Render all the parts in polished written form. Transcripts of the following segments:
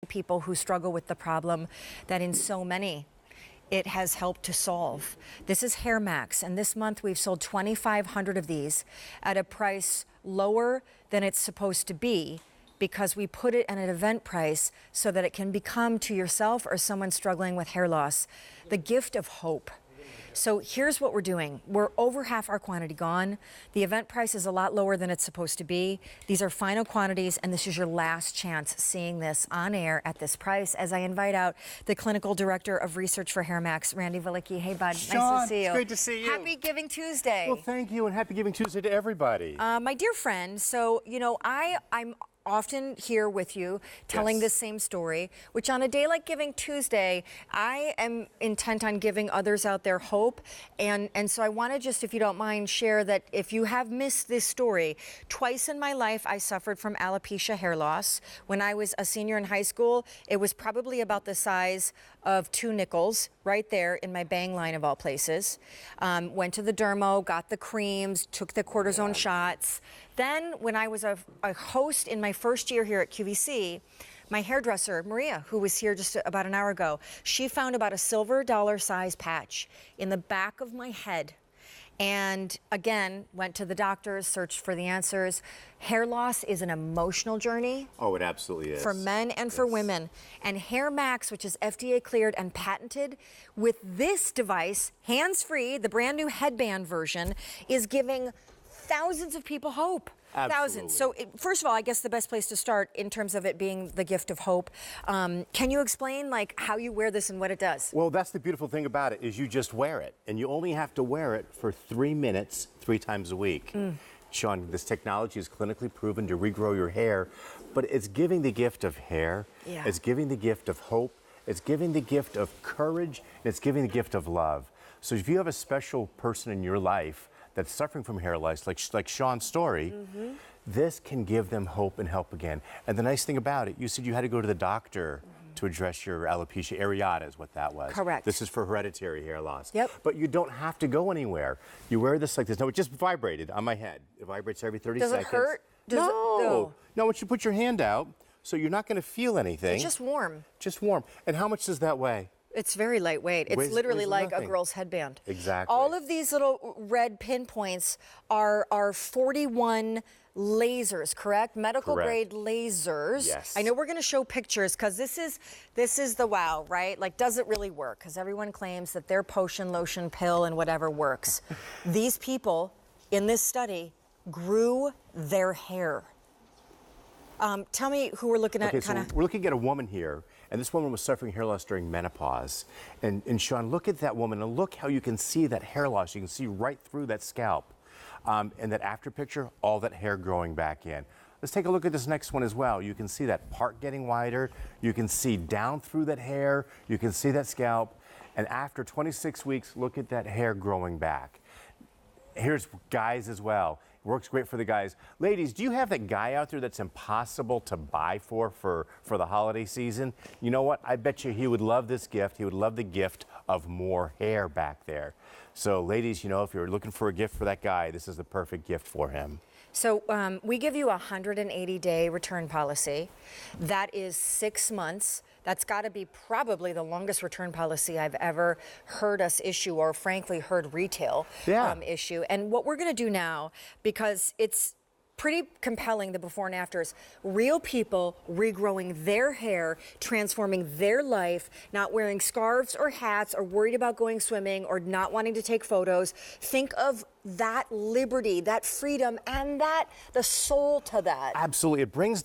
people who struggle with the problem that in so many it has helped to solve. This is HairMax, and this month we've sold 2,500 of these at a price lower than it's supposed to be, because we put it at an event price so that it can become, to yourself or someone struggling with hair loss, the gift of hope. So here's what we're doing. We're over half our quantity gone. The event price is a lot lower than it's supposed to be. These are final quantities, and this is your last chance seeing this on air at this price, as I invite out the Clinical Director of Research for HairMax, Randy Valicki. Hey, bud. Sean, nice to see you. It's great to see you. Happy Giving Tuesday. Well, thank you, and happy Giving Tuesday to everybody. My dear friend, so, you know, I'm often here with you telling this same story, which on a day like Giving Tuesday, I am intent on giving others out there hope. And so I want to just, if you don't mind, share that if you have missed this story, twice in my life I suffered from alopecia hair loss. When I was a senior in high school, it was probably about the size of 2 nickels right there in my bang line of all places. Went to the dermo, got the creams, took the cortisone shots. Then when I was a host in my first year here at QVC, my hairdresser, Maria, who was here just about an hour ago, she found about a silver dollar size patch in the back of my head. And again, went to the doctors, searched for the answers. Hair loss is an emotional journey. Oh, it absolutely is. For men and for women. And HairMax, which is FDA cleared and patented, with this device, hands-free, the brand new headband version, is giving thousands of people hope. Absolutely. Thousands. So first of all, I guess the best place to start in terms of it being the gift of hope, can you explain like how you wear this and what it does? Well, that's the beautiful thing about it, is you just wear it, and you only have to wear it for 3 minutes, 3 times a week. Sean, this technology is clinically proven to regrow your hair, but it's giving the gift of hair, it's giving the gift of hope, it's giving the gift of courage, and it's giving the gift of love. So if you have a special person in your life that's suffering from hair loss, like Sean's story, this can give them hope and help again. And the nice thing about it, you said you had to go to the doctor to address your alopecia areata is what that was. Correct. This is for hereditary hair loss. Yep. But you don't have to go anywhere. You wear this like this. No, it just vibrated on my head. It vibrates every 30 seconds. Does it hurt? No. No, once you put your hand out, so you're not going to feel anything. It's just warm. Just warm. And how much does that weigh? It's very lightweight. It's literally like a girl's headband. Exactly. All of these little red pinpoints are 41 lasers, correct? Medical grade lasers. Yes. I know we're going to show pictures because this is the wow, right? Like, does it really work? Because everyone claims that their potion, lotion, pill, and whatever works. These people in this study grew their hair. Tell me who we're looking at. Okay, so we're looking at a woman here, and this woman was suffering hair loss during menopause. And Sean, look at that woman, and look how you can see that hair loss. You can see right through that scalp. And that after picture, all that hair growing back in. Let's take a look at this next one as well. You can see that part getting wider. You can see down through that hair. You can see that scalp. And after 26 weeks, look at that hair growing back. Here's guys as well. Works great for the guys. Ladies, do you have that guy out there that's impossible to buy for the holiday season? You know what? I bet you he would love this gift. He would love the gift of more hair back there. So ladies, you know, if you're looking for a gift for that guy, this is the perfect gift for him. So we give you a 180-day return policy. That is 6 months. That's got to be probably the longest return policy I've ever heard us issue, or frankly heard retail issue. And what we're going to do now, because it's pretty compelling, the before and afters, real people regrowing their hair, transforming their life, not wearing scarves or hats or worried about going swimming or not wanting to take photos. Think of that liberty, that freedom, and the soul to that. Absolutely. It brings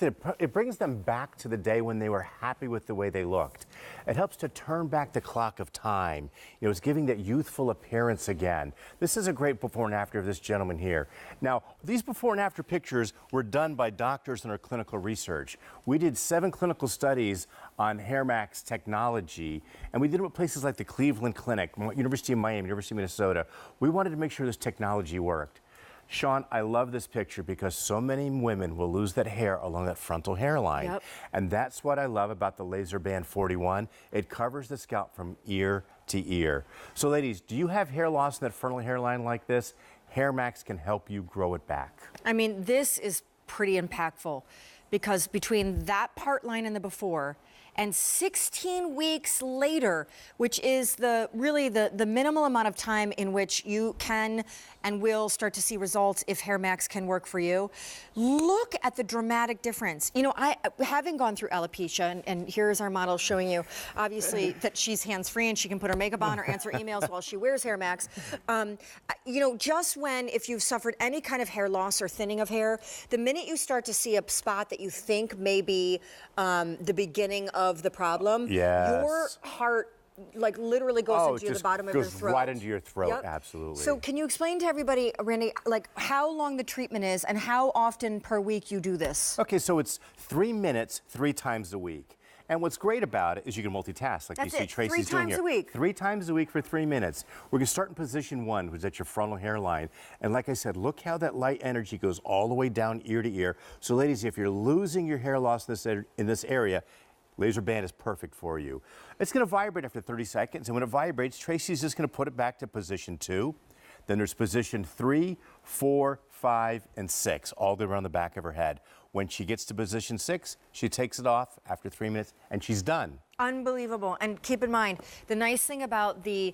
them back to the day when they were happy with the way they looked. It helps to turn back the clock of time. You know, it's giving that youthful appearance again. This is a great before and after of this gentleman here. Now, these before and after pictures were done by doctors in our clinical research. We did 7 clinical studies on HairMax technology, and we did it with places like the Cleveland Clinic, University of Miami, University of Minnesota. We wanted to make sure this technology worked. Sean, I love this picture because so many women will lose that hair along that frontal hairline. Yep. And that's what I love about the LaserBand 41. It covers the scalp from ear to ear. So ladies, do you have hair loss in that frontal hairline like this? HairMax can help you grow it back. I mean, this is pretty impactful because between that part line in the before And 16 weeks later, which is really the minimal amount of time in which you can and will start to see results if HairMax can work for you, look at the dramatic difference. You know, having gone through alopecia, and here's our model showing you, obviously, that she's hands-free and she can put her makeup on or answer emails while she wears HairMax. You know, just if you've suffered any kind of hair loss or thinning of hair, the minute you start to see a spot that you think may be the beginning of the problem, your heart literally goes into the bottom of your throat. Goes right into your throat, absolutely. So can you explain to everybody, Randy, like how long the treatment is and how often per week you do this? Okay, so it's 3 minutes, 3 times a week. And what's great about it is you can multitask, like you see Tracy's doing here. 3 times a week. 3 times a week for 3 minutes. We're going to start in position 1, which is at your frontal hairline. And like I said, look how that light energy goes all the way down ear to ear. So ladies, if you're losing your hair loss in this area, LaserBand is perfect for you. It's going to vibrate after 30 seconds, and when it vibrates, Tracy's just going to put it back to position 2. Then there's position 3, 4, 5, and 6, all the way around the back of her head. When she gets to position 6, she takes it off after 3 minutes, and she's done. Unbelievable. And keep in mind, the nice thing about the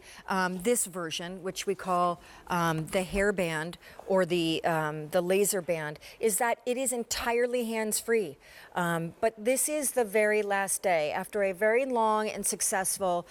this version, which we call the HairBand or the LaserBand, is that it is entirely hands-free. But this is the very last day after a very long and successful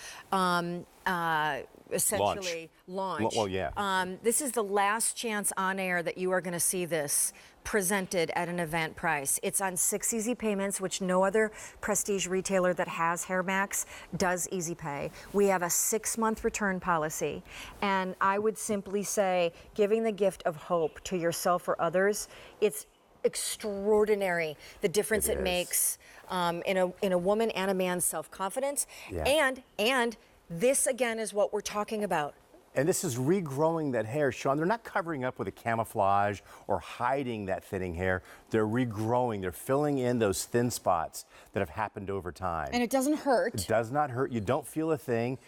essentially launch. Well, yeah. This is the last chance on air that you are going to see this presented at an event price. It's on 6 easy payments, which no other prestige retailer that has HairMax does easy pay. We have a 6-month return policy, and I would simply say, giving the gift of hope to yourself or others, it's extraordinary the difference it makes in a woman and a man's self-confidence. And this again is what we're talking about. And this is regrowing that hair, Sean. They're not covering up with a camouflage or hiding that thinning hair. They're regrowing. They're filling in those thin spots that have happened over time. And it doesn't hurt. It does not hurt. You don't feel a thing.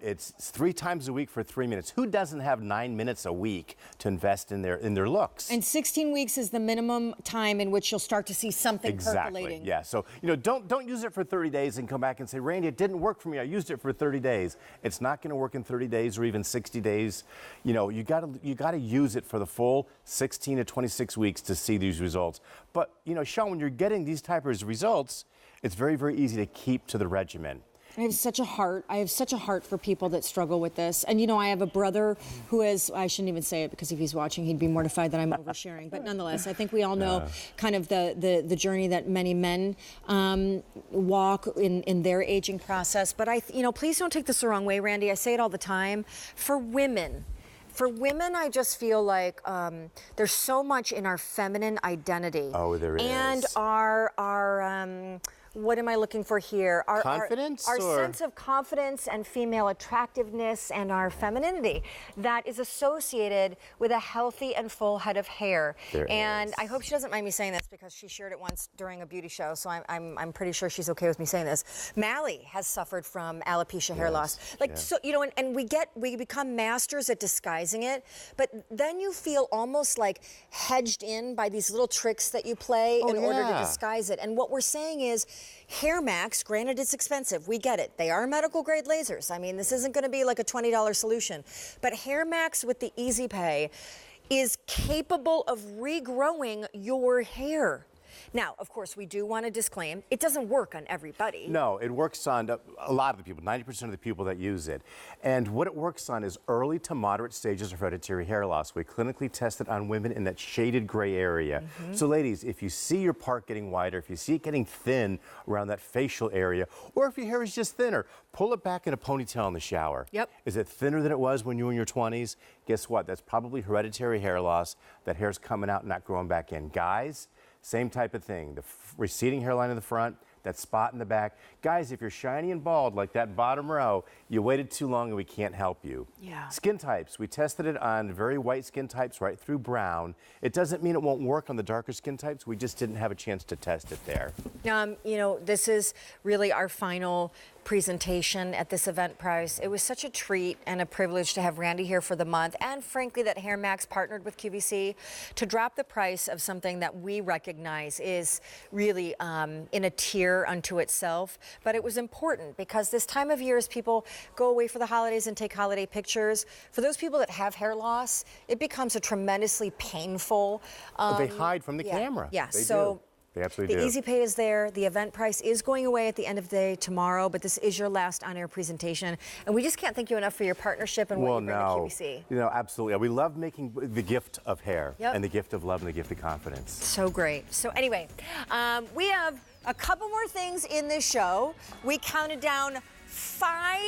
It's 3 times a week for 3 minutes. Who doesn't have 9 minutes a week to invest in their looks? And 16 weeks is the minimum time in which you'll start to see something percolating. Yeah. So don't use it for 30 days and come back and say, Randy, it didn't work for me. I used it for 30 days. It's not going to work in 30 days or even 60 days. You got to use it for the full 16 to 26 weeks to see these results. But Sean, when you're getting these type of results, it's very, very easy to keep to the regimen. I have such a heart for people that struggle with this. And I have a brother who I shouldn't even say it because if he's watching, he'd be mortified that I'm oversharing. But nonetheless, I think we all know kind of the journey that many men walk in their aging process. But please don't take this the wrong way, Randy. I say it all the time. For women, I just feel like there's so much in our feminine identity. Oh, there is. And our what am I looking for here? Confidence? Our sense of confidence and female attractiveness and our femininity that is associated with a healthy and full head of hair. And I hope she doesn't mind me saying this because she shared it once during a beauty show, so I'm pretty sure she's okay with me saying this. Mally has suffered from alopecia hair loss. And we become masters at disguising it, but then you feel almost like hedged in by these little tricks that you play in order to disguise it. And what we're saying is, HairMax, granted it's expensive, we get it. They are medical grade lasers. I mean, this isn't going to be like a $20 solution. But HairMax with the Easy Pay is capable of regrowing your hair. Now, of course, we do want to disclaim, it doesn't work on everybody. No, it works on a lot of the people, 90% of the people that use it. And what it works on is early to moderate stages of hereditary hair loss. We clinically test it on women in that shaded gray area. So ladies, if you see your part getting wider, if you see it getting thin around that facial area, or if your hair is just thinner, pull it back in a ponytail in the shower. Yep. Is it thinner than it was when you were in your 20s? Guess what? That's probably hereditary hair loss. That hair's coming out, not growing back in. Guys, same type of thing. The receding hairline in the front, that spot in the back. Guys, if you're shiny and bald like that bottom row, you waited too long and we can't help you. Yeah. Skin types. We tested it on very white skin types right through brown. It doesn't mean it won't work on the darker skin types. We just didn't have a chance to test it there. This is really our final presentation at this event price. It was such a treat and a privilege to have Randy here for the month, and frankly that HairMax partnered with QVC to drop the price of something that we recognize is really in a tier unto itself. But it was important because this time of year, as people go away for the holidays and take holiday pictures, for those people that have hair loss, it becomes a tremendously painful. They hide from the camera. Yeah, They so. do. They absolutely do. The Easy Pay is there. The event price is going away at the end of the day tomorrow, but this is your last on-air presentation. And we just can't thank you enough for your partnership and what you bring to QVC. You know, absolutely. We love making the gift of hair Yep. and the gift of love and the gift of confidence. So great. So anyway, we have a couple more things in this show. We counted down 5